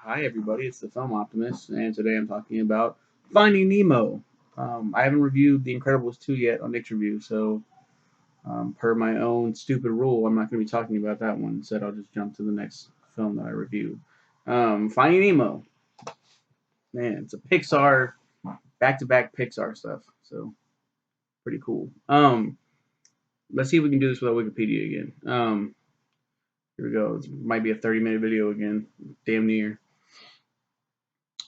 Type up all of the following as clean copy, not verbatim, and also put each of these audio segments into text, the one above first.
Hi, everybody. It's the Film Optimist, and today I'm talking about Finding Nemo. I haven't reviewed The Incredibles 2 yet on Nick's review, so per my own stupid rule, I'm not going to be talking about that one. Instead, I'll just jump to the next film that I reviewed. Finding Nemo. Man, it's a Pixar, back to back Pixar stuff, so pretty cool. Let's see if we can do this without Wikipedia again. Here we go. This might be a 30-minute video again, damn near.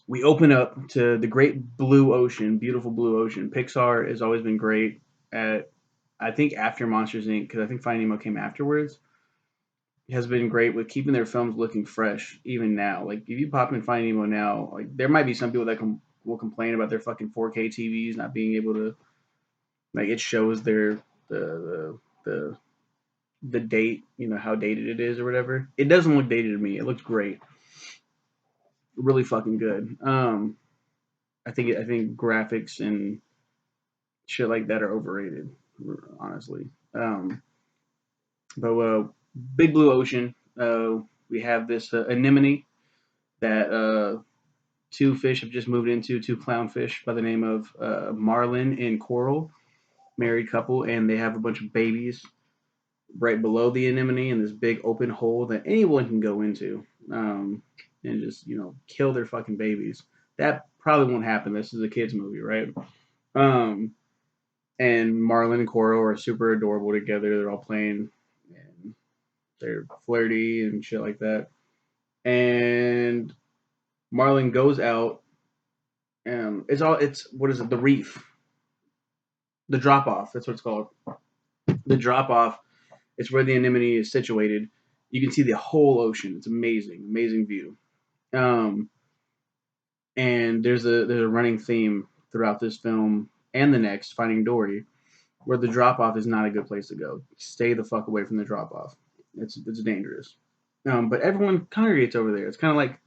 We open up to the great blue ocean, beautiful blue ocean. Pixar has always been great at, I think, after Monsters Inc., because I think Finding Nemo came afterwards, has been great with keeping their films looking fresh even now. Like, if you pop in Finding Nemo now, like, there might be some people that will complain about their fucking 4K TVs not being able to, like, it shows the the date, how dated it is or whatever. It doesn't look dated to me. It looks great, really fucking good. I think graphics and shit like that are overrated, honestly. But Big Blue Ocean, we have this anemone that two fish have just moved into, two clownfish by the name of Marlin and Coral, married couple, and they have a bunch of babies right below the anemone in this big open hole that anyone can go into and just, kill their fucking babies. That probably won't happen. This is a kids movie, right? Um, and Marlin and Coral are super adorable together. They're all playing, and they're flirty and shit like that. And Marlin goes out. It's what is it? The reef, the drop off. That's what it's called. The drop off. It's where the anemone is situated. You can see the whole ocean. It's amazing, amazing view. Um, and there's a running theme throughout this film and the next, Finding Dory, where the drop off is not a good place to go. Stay the fuck away from the drop off. It's dangerous. But everyone congregates over there. It's kind of like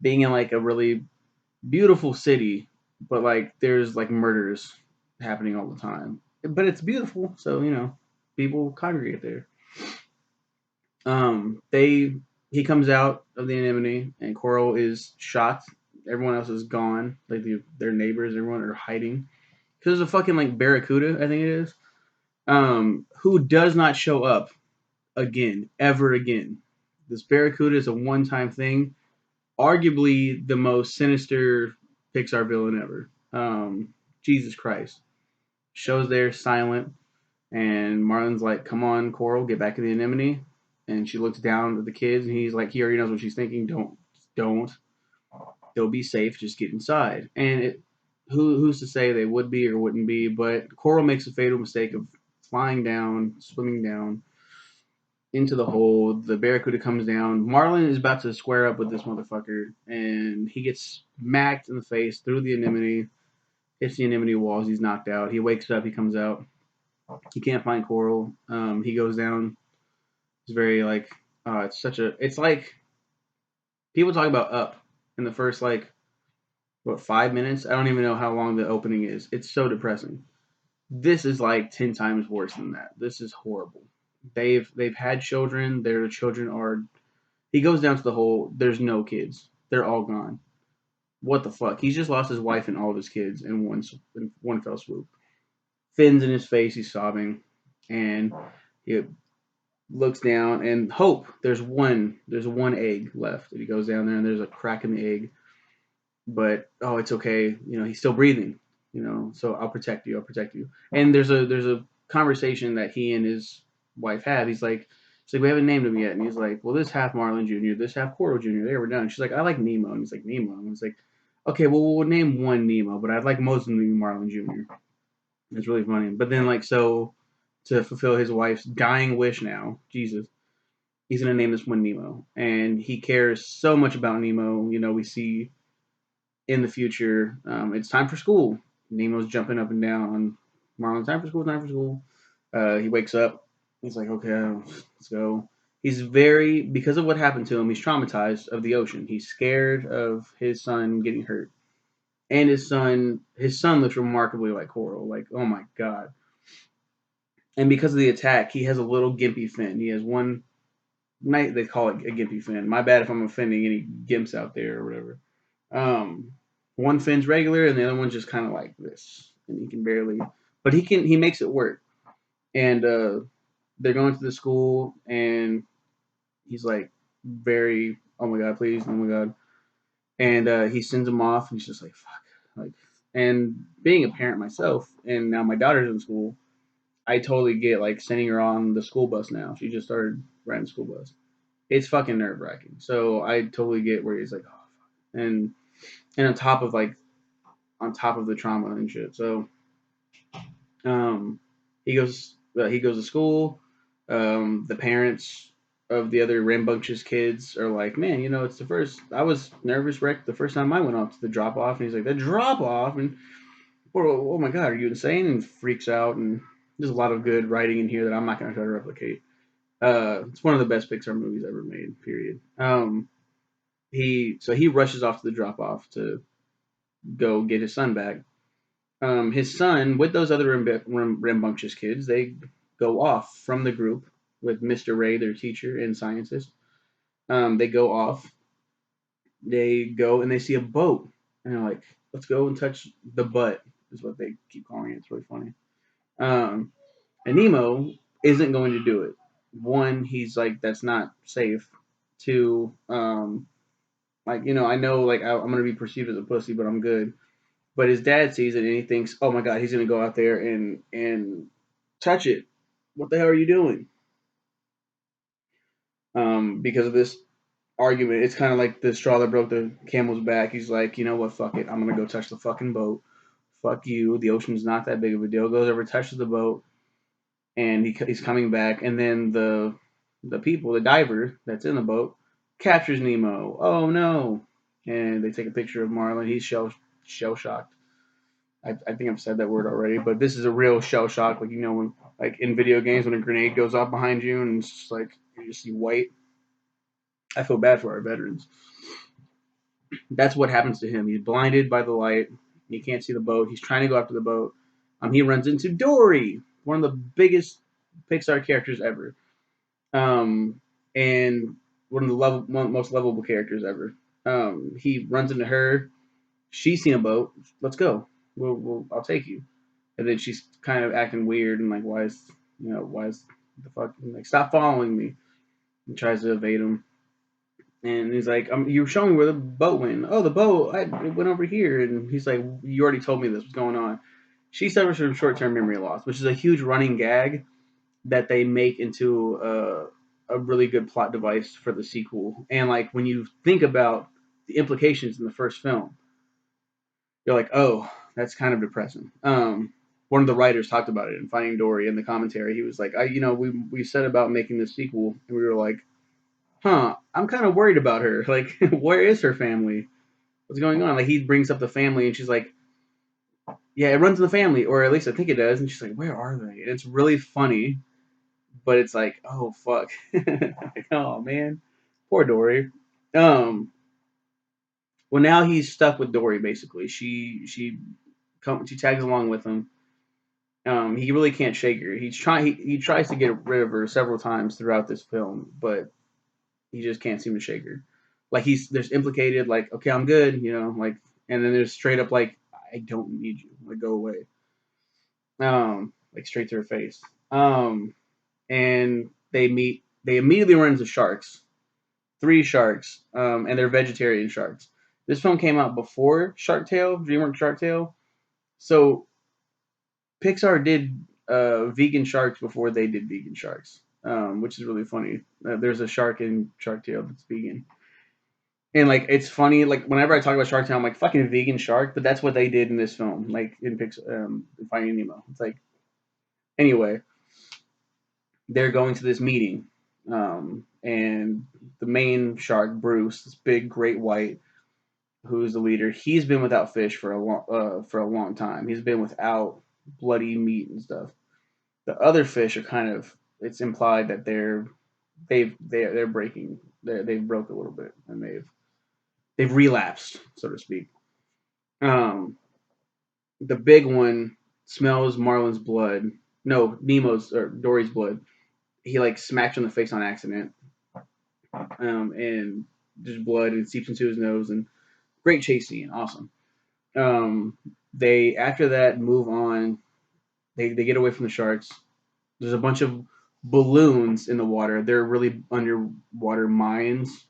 being in like a really beautiful city, but like there's like murders happening all the time. But it's beautiful, so people congregate there. They He comes out of the anemone, and Coral is shot. Everyone else is gone. Like their neighbors, everyone are hiding because there's a fucking like barracuda, I think it is, who does not show up again, ever again. This Barracuda is a one time thing, arguably the most sinister Pixar villain ever. Jesus Christ. Shows there silent, and Marlin's like, "Come on, Coral, get back in the anemone." And she looks down at the kids, and he's like, he already knows what she's thinking. Don't. They'll be safe. Just get inside. And who's to say they would be or wouldn't be? But Coral makes a fatal mistake of flying down, swimming down, into the hole. The Barracuda comes down. Marlin is about to square up with this motherfucker, and he gets smacked in the face through the anemone, hits the anemone walls. He's knocked out. He wakes up. He comes out. He can't find Coral. He goes down. It's very like, it's like people talk about Up in the first like, what, 5 minutes? I don't even know how long the opening is. It's so depressing. This is like 10 times worse than that. This is horrible. They've had children. Their children are. He goes down to the hole. There's no kids. They're all gone. What the fuck? He's just lost his wife and all of his kids in one fell swoop. Fins in his face. He's sobbing, and he looks down and hope. There's one egg left. And he goes down there and there's a crack in the egg. But oh, it's okay. He's still breathing. So I'll protect you. I'll protect you. And there's a conversation that he and his wife have. He's like, we haven't named him yet, and he's like, well, this half Marlin Jr., this half Coral Jr. There, we're done. She's like, I like Nemo, and he's like, Nemo, and it's like, okay, well, we'll name one Nemo, but I'd like most of them to be Marlin Jr. It's really funny. But then like so, to fulfill his wife's dying wish now, Jesus, he's gonna name this one Nemo, and he cares so much about Nemo. We see in the future, it's time for school. Nemo's jumping up and down. Marlon, time for school, time for school. He wakes up. He's like, okay, let's go. Because of what happened to him, he's traumatized of the ocean. He's scared of his son getting hurt. And his son looks remarkably like Coral. Like, oh my God. And because of the attack, he has a little gimpy fin. He has one they call it a gimpy fin. My bad if I'm offending any gimps out there or whatever. Um, one fin's regular and the other one's just kind of like this, and he can barely, but he makes it work. And they're going to the school, and he's like very, oh my god, please, oh my god, and he sends him off, and he's just like fuck, like, and being a parent myself, and now my daughter's in school, I totally get like sending her on the school bus now. She just started riding the school bus. It's fucking nerve wracking. So I totally get where he's like, oh, fuck. And on top of the trauma and shit. So um, he goes to school. The parents of the other rambunctious kids are like, man, it's the first. I was nervous wreck the first time I went off to the drop off, and he's like, the drop off, and oh my god, are you insane? And freaks out, and there's a lot of good writing in here that I'm not going to try to replicate. It's one of the best Pixar movies ever made. Period. He rushes off to the drop off to go get his son back. His son, with those other rambunctious kids, they go off from the group with Mr. Ray, their teacher and scientist. They go off. They go and they see a boat, and they're like, "Let's go and touch the butt," is what they keep calling it. It's really funny. Um, and Nemo isn't going to do it. One, he's like, "That's not safe." Two, like I know like I'm gonna be perceived as a pussy, but I'm good. But his dad sees it and he thinks, oh my god, he's gonna go out there and touch it. What the hell are you doing? Because of this argument, it's kind of like the straw that broke the camel's back. He's like, you know what, fuck it, I'm gonna go touch the fucking boat. Fuck you. The ocean's not that big of a deal. Goes over, touches the boat, and he's coming back, and then the diver that's in the boat captures Nemo. Oh no! And they take a picture of Marlin. He's shell shocked. I think I've said that word already, but this is a real shell shock. Like when like in video games when a grenade goes off behind you and it's just like you just see white. I feel bad for our veterans. That's what happens to him. He's blinded by the light. He can't see the boat. He's trying to go after the boat. He runs into Dory, one of the biggest Pixar characters ever, and one of the most lovable characters ever. He runs into her. She's seen a boat. Let's go. I'll take you. And then she's kind of acting weird and like, why is the fuck, like, stop following me. And tries to evade him. And he's like, you're showing me where the boat went. Oh, the boat, it went over here. And he's like, you already told me this. What's going on? She suffers from short-term memory loss, which is a huge running gag that they make into a really good plot device for the sequel. And like when you think about the implications in the first film, you're like, oh, that's kind of depressing. One of the writers talked about it in Finding Dory in the commentary. He was like, we said about making this sequel, and we were like, huh, I'm kind of worried about her. Like, where is her family? What's going on? Like, he brings up the family, and she's like, yeah, it runs in the family, or at least I think it does. And she's like, where are they? And it's really funny, but it's like, oh fuck, like, oh man, poor Dory. Um, well, now he's stuck with Dory. Basically, she tags along with him. He really can't shake her. He tries to get rid of her several times throughout this film, but he just can't seem to shake her. Like there's implicated like, okay, I'm good, like, and then there's straight up like, I don't need you, like, go away. Like straight to her face. And they immediately run into sharks, three sharks, and they're vegetarian sharks. This film came out before Shark Tale, DreamWorks Shark Tale, so Pixar did vegan sharks before they did vegan sharks, which is really funny. There's a shark in Shark Tale that's vegan, and like it's funny. Like whenever I talk about Shark Tale, I'm like fucking vegan shark, but that's what they did in this film, like in Pixar, in Finding Nemo. It's like anyway, they're going to this meeting, and the main shark, Bruce, this big great white, who's the leader. He's been without fish for a long time. He's been without bloody meat and stuff. The other fish are kind of, it's implied that they're breaking, they've broke a little bit, and they've relapsed, so to speak. Um, the big one smells Marlin's blood. No, Nemo's or Dory's blood. He like smacked her in the face on accident, and just blood and seeps into his nose, and great chase scene, awesome. Um, they after that move on. They get away from the sharks. There's a bunch of balloons in the water. They're really underwater mines,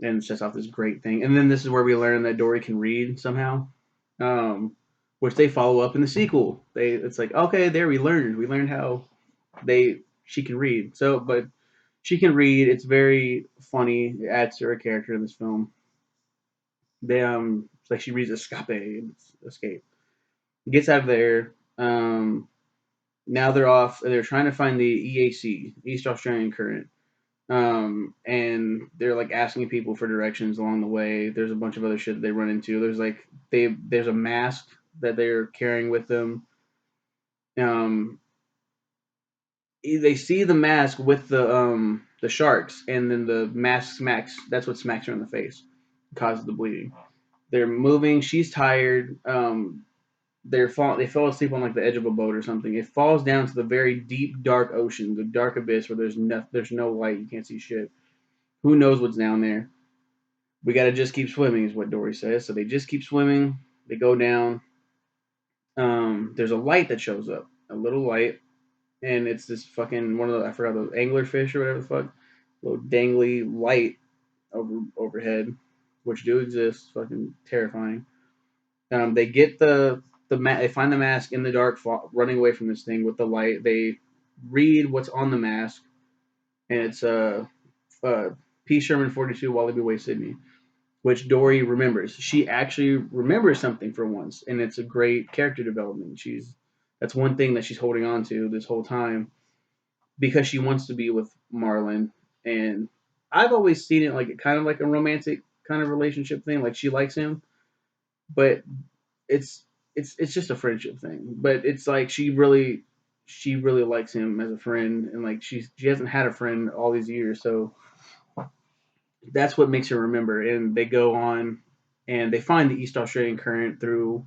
and it sets off this great thing. And then this is where we learn that Dory can read somehow, um, which they follow up in the sequel. It's like, okay, there we learned how she can read. So, but she can read. It's very funny. It adds to her character in this film. It's like she reads escape. Gets out of there. Now they're off. They're trying to find the EAC, East Australian Current. And they're like asking people for directions along the way. There's a bunch of other shit that they run into. There's a mask that they're carrying with them. Um, they see the mask with the sharks, and then the mask smacks. That's what smacks her in the face, causes the bleeding. They're moving. She's tired. They fell asleep on like the edge of a boat or something. It falls down to the very deep, dark ocean, the dark abyss where there's no light. You can't see shit. Who knows what's down there? We gotta just keep swimming, is what Dory says. So they just keep swimming. They go down. There's a light that shows up, a little light, and it's this fucking one of the I forgot those anglerfish or whatever the fuck, little dangly light overhead, which do exist. Fucking terrifying. They get they find the mask in the dark, running away from this thing with the light. They read what's on the mask, and it's P. Sherman 42 Wallaby Way, Sydney, which Dory remembers. She actually remembers something for once, and it's a great character development. That's one thing that she's holding on to this whole time because she wants to be with Marlin, and I've always seen it like kind of like a romantic kind of relationship thing. Like she likes him, but it's it's just a friendship thing. But it's like she really likes him as a friend, and like she hasn't had a friend all these years, so that's what makes her remember. And they go on, and they find the East Australian Current through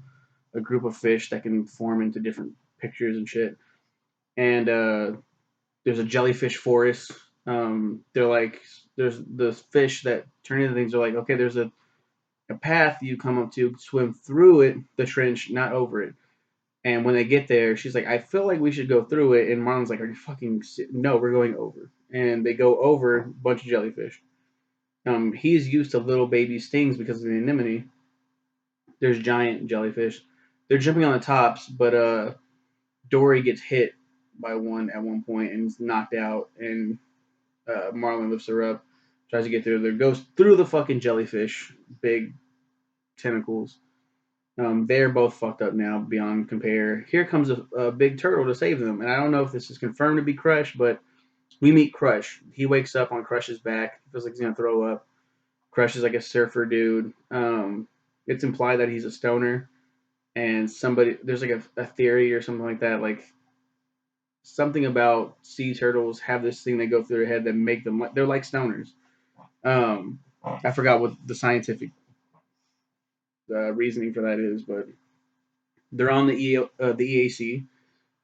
a group of fish that can form into different pictures and shit. And there's a jellyfish forest. They're like there's the fish that turn into things. Are like, okay, there's a path you come up to, swim through it, the trench, not over it. And when they get there, she's like, I feel like we should go through it. And Marlon's like, are you fucking no, we're going over. And they go over a bunch of jellyfish. He's used to little baby stings because of the anemone. There's giant jellyfish. They're jumping on the tops, but Dory gets hit by one at one point and is knocked out. And Marlon lifts her up, tries to get through there, goes through the fucking jellyfish, big tentacles. They're both fucked up now beyond compare. Here comes a big turtle to save them, and I don't know if this is confirmed to be Crush, but we meet Crush. He wakes up on Crush's back. He feels like he's gonna throw up. Crush is like a surfer dude. It's implied that he's a stoner, and there's like a theory or something like that, like something about sea turtles have this thing they go through their head that make them they're like stoners. I forgot what the scientific reasoning for that is, but they're on the EAC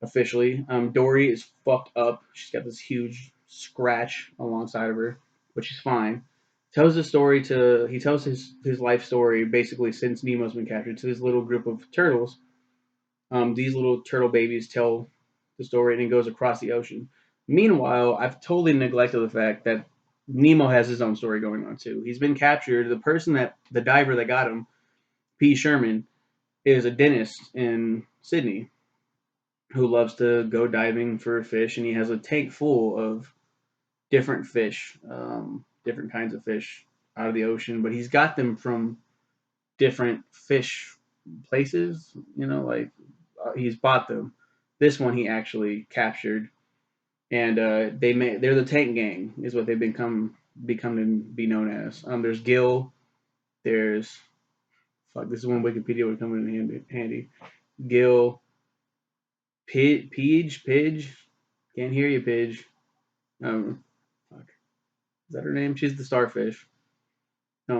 officially. Dory is fucked up. She's got this huge scratch alongside of her, but she's fine. He tells his life story basically since Nemo's been captured to this little group of turtles. These little turtle babies tell the story, and it goes across the ocean. Meanwhile, I've totally neglected the fact that Nemo has his own story going on too. He's been captured. The diver that got him, P. Sherman, is a dentist in Sydney who loves to go diving for fish, and he has a tank full of different fish, different kinds of fish out of the ocean. But he's got them from different fish places. Like he's bought them. This one he actually captured, and they're the tank gang, is what they've become to be known as. There's Gil. There's fuck. This is when Wikipedia would come in handy. Gil, Pidge. Can't hear you, Pidge. Fuck. Is that her name? She's the starfish.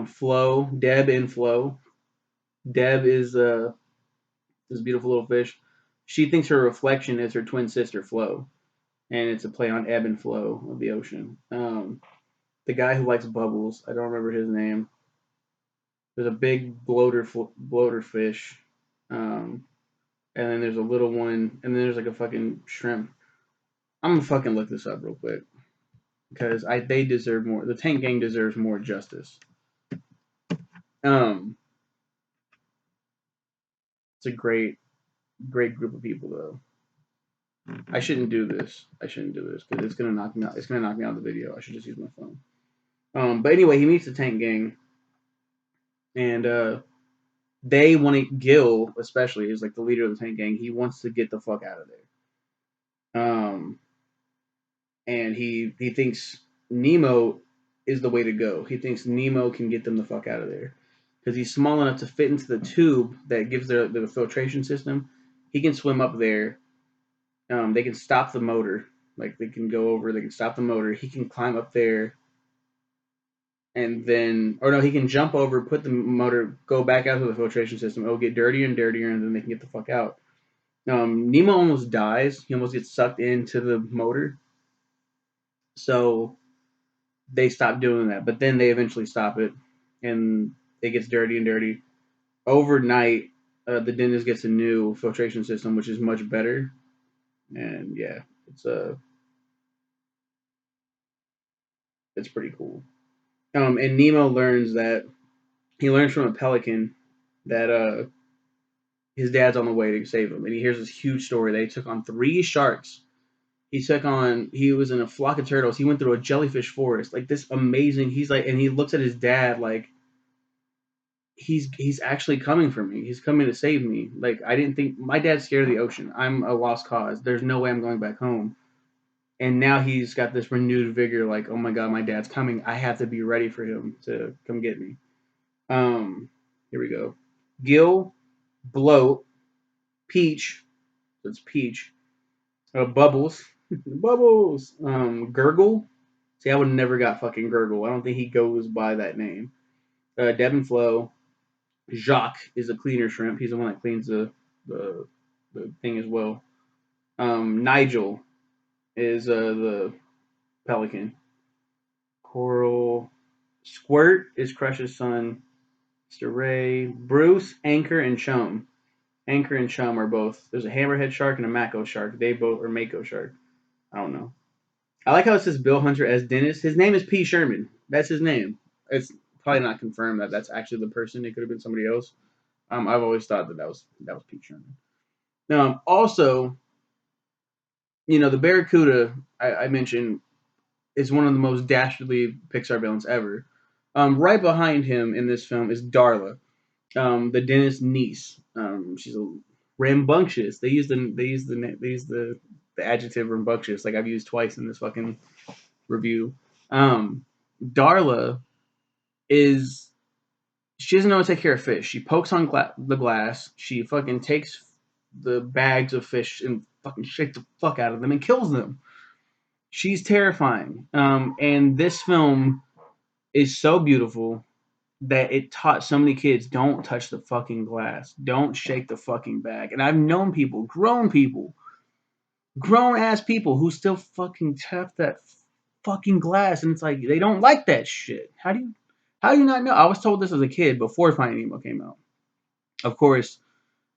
Flo, Deb, and Flo. Deb is this beautiful little fish. She thinks her reflection is her twin sister Flo, and it's a play on ebb and flow of the ocean. The guy who likes bubbles. I don't remember his name. There's a big bloater fish, um, and then there's a little one, and then there's like a fucking shrimp. I'm gonna fucking look this up real quick because I they deserve more. The Tank Gang deserves more justice. Um, it's a great group of people though. I shouldn't do this. I shouldn't do this because it's gonna knock me out. It's gonna knock me out of the video. I should just use my phone. But anyway, he meets the Tank Gang, and they want to. Gil, especially, is like the leader of the Tank Gang. He wants to get the fuck out of there. And he thinks Nemo is the way to go. He thinks Nemo can get them the fuck out of there because he's small enough to fit into the tube that gives the filtration system. He can swim up there. They can stop the motor. Like they can go over. They can stop the motor. He can climb up there, and then, or no, he can jump over, put the motor, go back out to the filtration system. It'll get dirtier and dirtier, and then they can get the fuck out. Nemo almost dies. He almost gets sucked into the motor. So they stop doing that, but then they eventually stop it, and it gets dirty and dirty. Overnight, the dentist gets a new filtration system, which is much better, and yeah, it's it's pretty cool. And Nemo learns that he learns from a pelican that his dad's on the way to save him, and he hears this huge story. They took on three sharks. He was in a flock of turtles. He went through a jellyfish forest, like this amazing. He's like, and he looks at his dad like he's actually coming for me. He's coming to save me. Like I didn't think my dad's scared of the ocean. I'm a lost cause. There's no way I'm going back home. And now he's got this renewed vigor. Like, oh my god, my dad's coming. I have to be ready for him to come get me. Here we go. Gil, Bloat, Peach. That's Peach. Bubbles, Bubbles. Gurgle. See, I would never got fucking Gurgle. I don't think he goes by that name. Devin Flo, Jacques is a cleaner shrimp. He's the one that cleans the, the thing as well. Nigel is the pelican. Coral. Squirt is Crush's son. Mr. Ray. Bruce, Anchor, and Chum. Anchor and Chum are both. There's a hammerhead shark and a mako shark. They both are mako shark. I don't know. I like how it says Bill Hunter as Dennis. His name is P. Sherman. That's his name. It's probably not confirmed that that's actually the person. It could have been somebody else. I've always thought that was Pete Sherman. Also, the Barracuda I mentioned is one of the most dastardly Pixar villains ever. Right behind him in this film is Darla, the dentist's niece. She's a rambunctious. They use the adjective rambunctious, like I've used twice in this fucking review. Darla is she doesn't know how to take care of fish. She pokes on the glass. She fucking takes the bags of fish and fucking shakes the fuck out of them and kills them. She's terrifying. And this film is so beautiful that it taught so many kids don't touch the fucking glass. Don't shake the fucking bag. And I've known people, grown ass people who still fucking tap that fucking glass and it's like they don't like that shit. How do you not know? I was told this as a kid before Finding Nemo came out. Of course,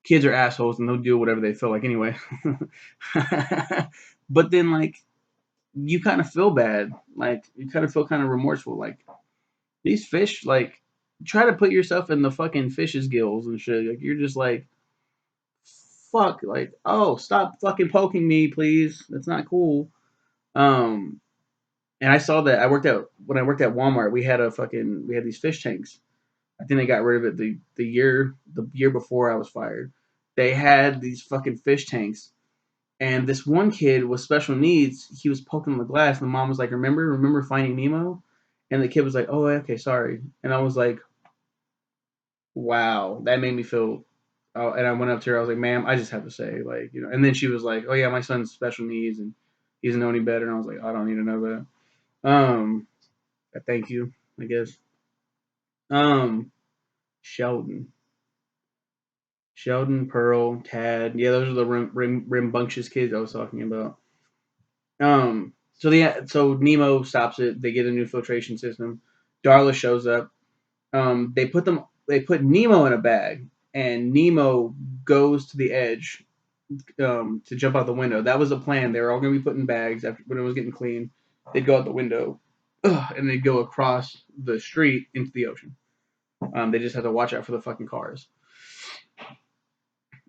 kids are assholes and they'll do whatever they feel like anyway. But then like you kind of feel bad. Like you kind of feel kind of remorseful. Like these fish, like try to put yourself in the fucking fish's gills and shit. Like you're just like fuck, like, oh, stop fucking poking me, please. That's not cool. Um and I saw that when I worked at Walmart, we had these fish tanks. I think they got rid of it the year before I was fired. They had these fucking fish tanks, and this one kid with special needs, he was poking the glass, and the mom was like, "Remember Finding Nemo?" And the kid was like, "Oh, okay, sorry." And I was like, "Wow, that made me feel." Oh, and I went up to her. I was like, "Ma'am, I just have to say, like, you know." And then she was like, "Oh yeah, my son's special needs, and he doesn't know any better." And I was like, "I don't need to know that." Thank you, I guess. Um, Sheldon. Sheldon, Pearl, Tad. Yeah, those are the rambunctious kids I was talking about. So Nemo stops it. They get a new filtration system. Darla shows up. They put Nemo in a bag, and Nemo goes to the edge to jump out the window. That was the plan. They were all going to be put in bags after when it was getting clean. They'd go out the window, and they'd go across the street into the ocean. They just had to watch out for the fucking cars.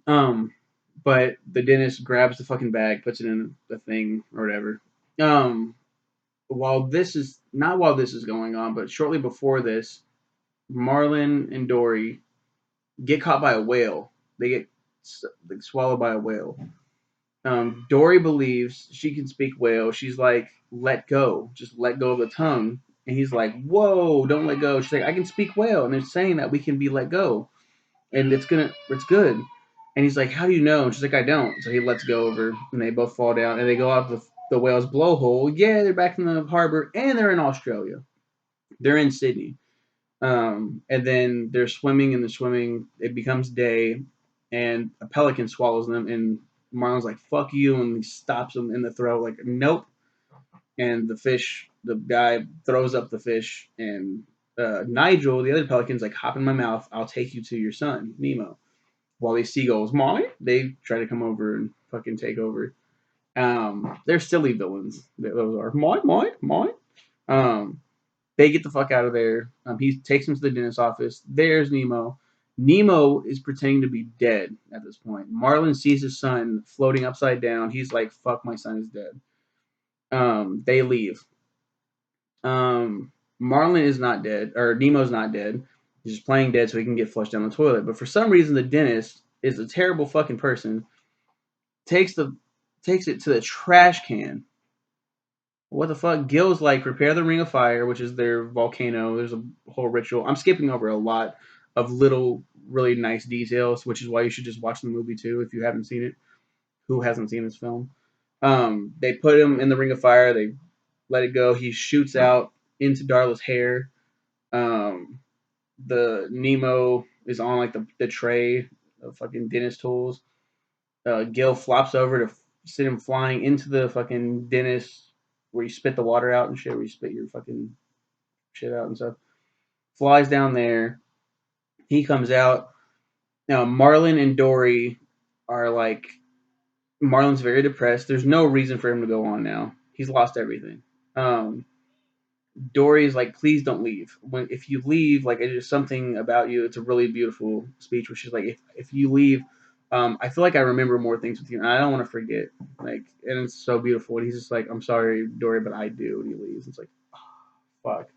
Um, but the dentist grabs the fucking bag, puts it in the thing or whatever. Um, while this is going on, but shortly before this, Marlin and Dory get caught by a whale. They get like swallowed by a whale. Dory believes she can speak whale. She's like, "Let go, just let go of the tongue." And he's like, "Whoa, don't let go." She's like, "I can speak whale," and they're saying that we can be let go, and it's good. And he's like, "How do you know?" And she's like, "I don't." So he lets go of her, and they both fall down, and they go out the whale's blowhole. Yeah, they're back in the harbor, and they're in Australia. They're in Sydney. And then they're swimming and they're swimming. It becomes day, and a pelican swallows them. And Marlon's like, "Fuck you," and he stops him in the throat, like, "Nope." And the guy throws up the fish, and Nigel, the other pelican's like, "Hop in my mouth. I'll take you to your son, Nemo." While these seagulls, Molly, they try to come over and fucking take over. They're silly villains. Those are Molly. Um, they get the fuck out of there. He takes him to the dentist's office. There's Nemo. Nemo is pretending to be dead at this point. Marlin sees his son floating upside down. He's like, "Fuck, my son is dead." They leave. Marlin is not dead, or Nemo's not dead. He's just playing dead so he can get flushed down the toilet. But for some reason, the dentist is a terrible fucking person. Takes the takes it to the trash can. What the fuck? Gil's like, "Prepare the ring of fire," which is their volcano. There's a whole ritual. I'm skipping over a lot of little, really nice details, which is why you should just watch the movie too if you haven't seen it. Who hasn't seen this film? They put him in the ring of fire. They let it go. He shoots out into Darla's hair. Um, the Nemo is on like the tray of fucking dentist tools. Gil flops over to send him flying into the fucking dentist where you spit the water out and shit, where you spit your fucking shit out and stuff. Flies down there. He comes out. Now Marlin and Dory are like, Marlin's very depressed. There's no reason for him to go on now. He's lost everything. Um, Dory's like, "Please don't leave. If you leave, like, it's just something about you." It's a really beautiful speech where she's like, if you leave, I feel like I remember more things with you, and I don't want to forget. Like, and it's so beautiful. And he's just like, "I'm sorry, Dory, but I do." And he leaves. It's like, fuck.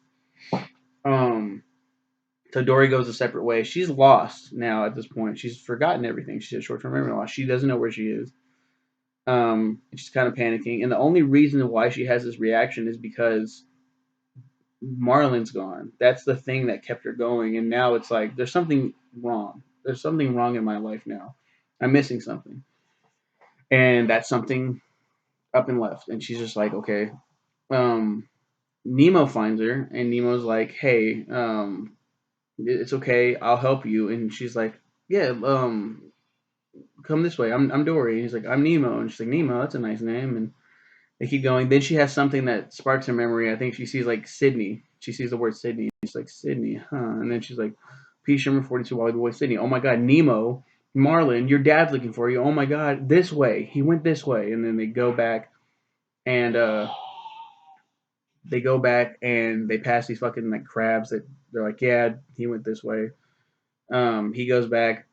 Um, so Dory goes a separate way. She's lost now at this point. She's forgotten everything. She's a short-term memory loss. She doesn't know where she is. She's kind of panicking, and the only reason why she has this reaction is because Marlin's gone. That's the thing that kept her going. And now it's like, there's something wrong. There's something wrong in my life now. I'm missing something. And that's something up and left. And she's just like, okay. Um, Nemo finds her, and Nemo's like, "Hey, it's okay. I'll help you." And she's like, "Yeah, come this way. I'm Dory." And he's like, "I'm Nemo." And she's like, "Nemo, that's a nice name." And they keep going. Then she has something that sparks her memory. I think she sees like Sydney. She sees the word Sydney. She's like, "Sydney, huh?" And then she's like, "P. Sherman 42 Wally Boy Sydney. Oh my God, Nemo, Marlin, your dad's looking for you. Oh my God, this way. He went this way." And then they go back and they pass these fucking like crabs that they're like, "Yeah, he went this way." He goes back.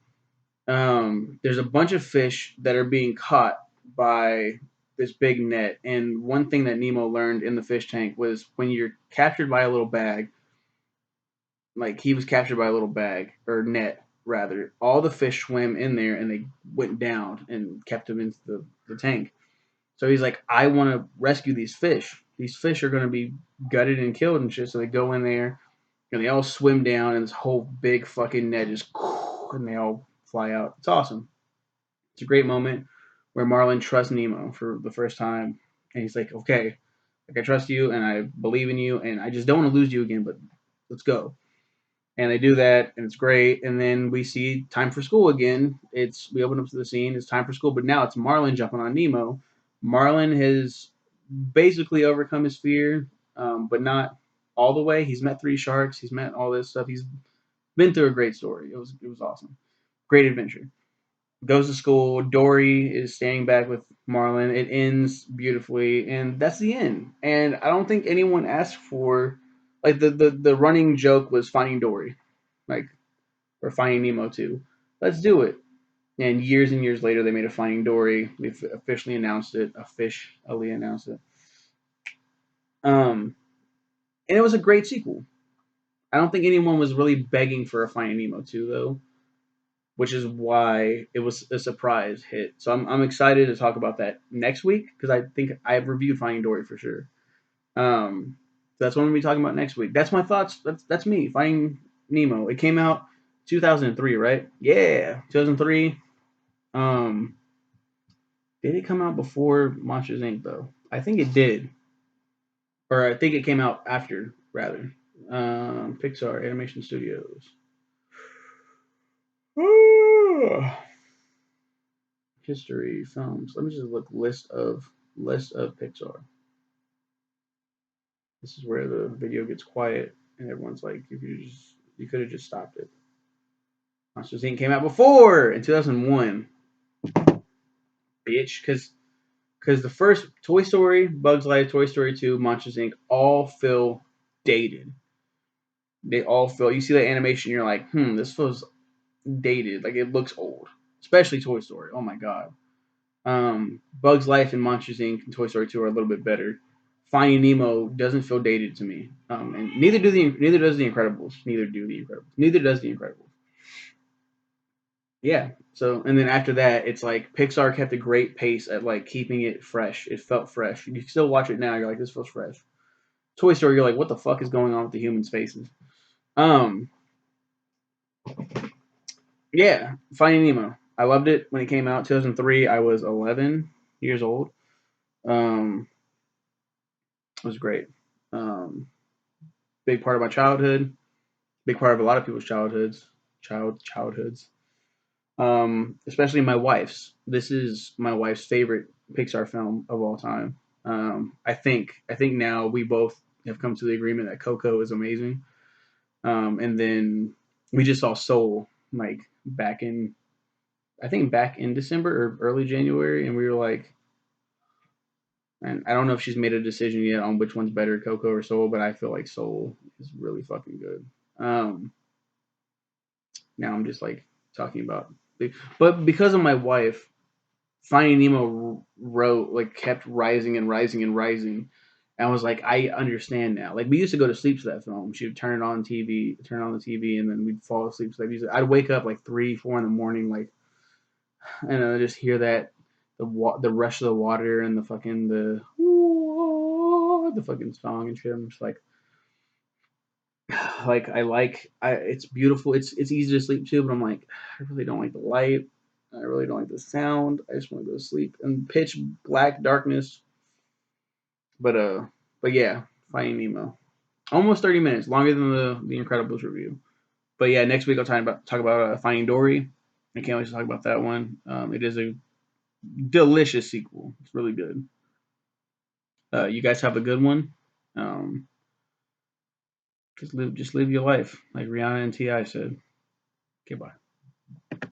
There's a bunch of fish that are being caught by this big net. And one thing that Nemo learned in the fish tank was when you're captured by a little bag, like he was captured by a little bag or net rather, all the fish swam in there and they went down and kept him into the tank. So he's like, "I want to rescue these fish. These fish are going to be gutted and killed and shit." So they go in there and they all swim down and this whole big fucking net just and they all fly out. It's awesome. It's a great moment where Marlin trusts Nemo for the first time, and he's like, "Okay, like I trust you, and I believe in you, and I just don't want to lose you again, but let's go." And they do that, and it's great. And then we see time for school again. We open up to the scene. It's time for school, but now it's Marlin jumping on Nemo. Marlin has basically overcome his fear, but not all the way. He's met three sharks. He's met all this stuff. He's been through a great story. It was awesome. Great adventure. Goes to school. Dory is staying back with Marlin. It ends beautifully, and that's the end. And I don't think anyone asked for like the running joke was Finding Dory, like or Finding Nemo too. Let's do it. And years later, they made a Finding Dory. They officially announced it. Ali announced it. Um, and it was a great sequel. I don't think anyone was really begging for a Finding Nemo 2 though, which is why it was a surprise hit. So I'm excited to talk about that next week because I think I've reviewed Finding Dory for sure. That's what I'm gonna be talking about next week. That's my thoughts. That's me. Finding Nemo. It came out 2003, right? Yeah, 2003. Um, did it come out before Monsters Inc. though? I think it did, or I think it came out after rather. Pixar Animation Studios. History films. Let me just look list of Pixar. This is where the video gets quiet and everyone's like, if you could have just stopped it. Monsters Inc. came out before in 2001, bitch, because the first Toy Story, Bugs Life, Toy Story 2, Monsters Inc. all feel dated. They all feel. You see that animation, you're like, this feels dated. Like it looks old, especially Toy Story. Oh my god. Bugs Life and Monsters Inc. and Toy Story 2 are a little bit better. Finding Nemo doesn't feel dated to me, and neither does the Incredibles. Neither does the Incredibles. Yeah. So and then after that, it's like Pixar kept a great pace at like keeping it fresh. It felt fresh. You still watch it now. You're like, this feels fresh. Toy Story, you're like, what the fuck is going on with the humans' faces? Um, yeah. Finding Nemo. I loved it when it came out. 2003. I was 11 years old. Um, it was great. Um, big part of my childhood, big part of a lot of people's childhoods. Especially my wife's. This is my wife's favorite Pixar film of all time. I think now we both have come to the agreement that Coco is amazing. And then we just saw Soul like back in I think back in December or early January, and we were like, and I don't know if she's made a decision yet on which one's better, Coco or Soul, but I feel like Soul is really fucking good. Now I'm just like talking about, but because of my wife, Finding Nemo wrote like kept rising and rising and rising. And I was like, I understand now. Like we used to go to sleep to that film. She would turn on the TV, and then we'd fall asleep to that music. I'd wake up like 3, 4 in the morning, like, and I just hear that the rush of the water and the fucking song and shit. I'm just like it's beautiful. It's easy to sleep to, but I'm like, I really don't like the light. I really don't like the sound. I just want to go to sleep and pitch black darkness. But but yeah, Finding Nemo. Almost 30 minutes, longer than the Incredibles review. But yeah, next week I'll talk about Finding Dory. I can't wait to talk about that one. It is a delicious sequel. It's really good. You guys have a good one. Um, just live your life, like Rihanna and Ti said. Okay, bye.